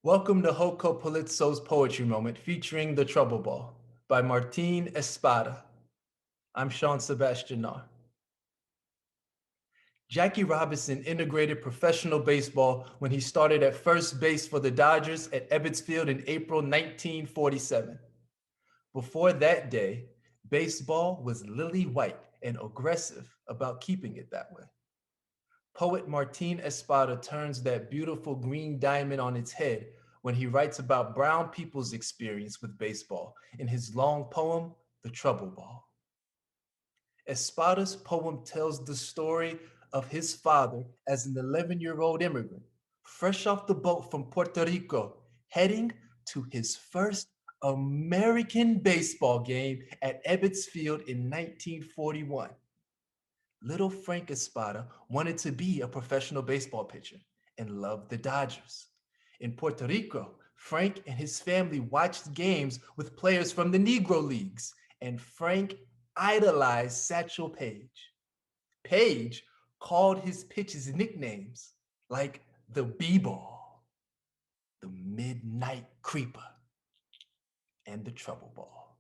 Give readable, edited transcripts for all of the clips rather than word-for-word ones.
Welcome to Joko Polizzo's Poetry Moment featuring The Trouble Ball by Martín Espada. I'm Shawn Sebastian Naar. Jackie Robinson integrated professional baseball when he started at first base for the Dodgers at Ebbets Field in April 1947. Before that day, baseball was lily white and aggressive about keeping it that way. Poet Martín Espada turns that beautiful green diamond on its head when he writes about brown people's experience with baseball in his long poem, The Trouble Ball. Espada's poem tells the story of his father as an 11-year-old immigrant, fresh off the boat from Puerto Rico, heading to his first American baseball game at Ebbets Field in 1941. Little Frank Espada wanted to be a professional baseball pitcher and loved the Dodgers. In Puerto Rico, Frank and his family watched games with players from the Negro Leagues, and Frank idolized Satchel Paige. Paige called his pitches nicknames like the B-Ball, the Midnight Creeper, and the Trouble Ball.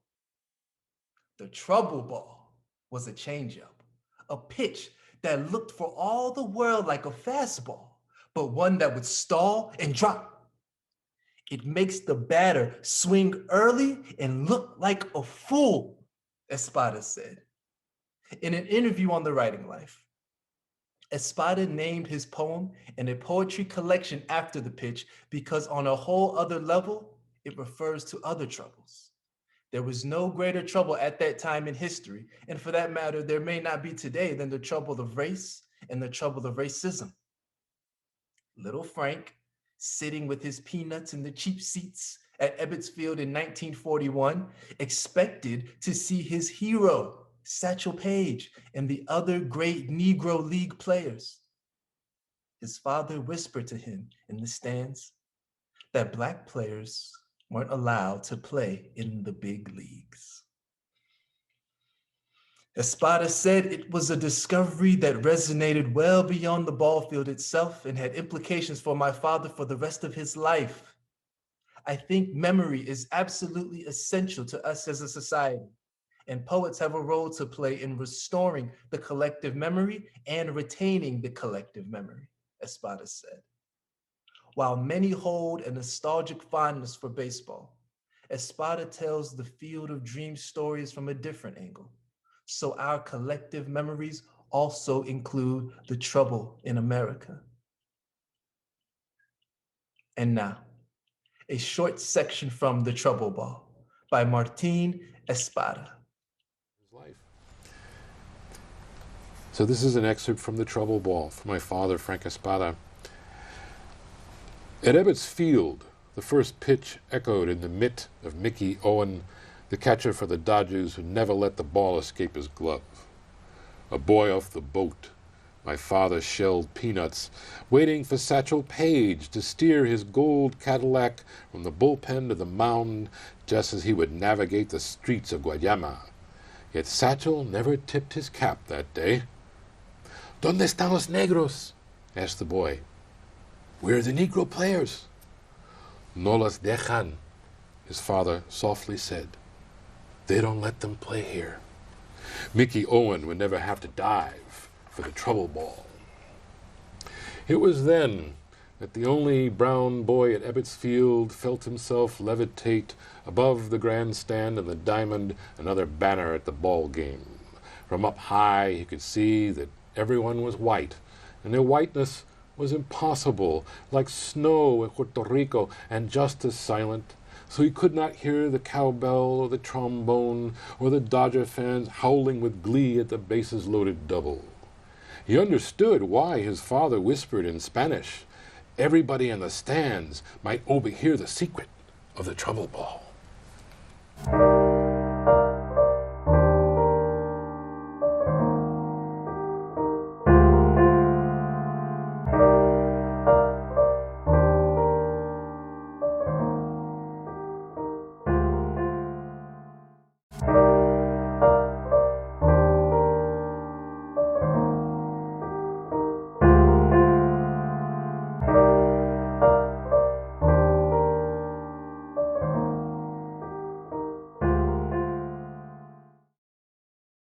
The Trouble Ball was a changeup, a pitch that looked for all the world like a fastball, but one that would stall and drop. It makes the batter swing early and look like a fool, Espada said. In an interview on The Writing Life, Espada named his poem and a poetry collection after the pitch because on a whole other level, it refers to other troubles. There was no greater trouble at that time in history, and for that matter, there may not be today than the trouble of race and the trouble of racism. Little Frank, sitting with his peanuts in the cheap seats at Ebbets Field in 1941, expected to see his hero, Satchel Paige, and the other great Negro League players. His father whispered to him in the stands that Black players weren't allowed to play in the big leagues. Espada said it was a discovery that resonated well beyond the ball field itself and had implications for my father for the rest of his life. I think memory is absolutely essential to us as a society, and poets have a role to play in restoring the collective memory and retaining the collective memory, Espada said. While many hold a nostalgic fondness for baseball, Espada tells the Field of Dreams stories from a different angle. So our collective memories also include the trouble in America. And now, a short section from The Trouble Ball by Martín Espada. Life. So this is an excerpt from The Trouble Ball from my father, Frank Espada. At Ebbets Field, the first pitch echoed in the mitt of Mickey Owen, the catcher for the Dodgers who never let the ball escape his glove. A boy off the boat, my father shelled peanuts, waiting for Satchel Paige to steer his gold Cadillac from the bullpen to the mound just as he would navigate the streets of Guayama. Yet Satchel never tipped his cap that day. "¿Dónde están los negros?" asked the boy. "Where are the Negro players?" "No los dejan," his father softly said. "They don't let them play here." Mickey Owen would never have to dive for the trouble ball. It was then that the only brown boy at Ebbets Field felt himself levitate above the grandstand and the diamond, another banner at the ball game. From up high he could see that everyone was white, and their whiteness was impossible, like snow in Puerto Rico, and just as silent, so he could not hear the cowbell or the trombone or the Dodger fans howling with glee at the bases loaded double. He understood why his father whispered in Spanish. Everybody in the stands might overhear the secret of the trouble ball.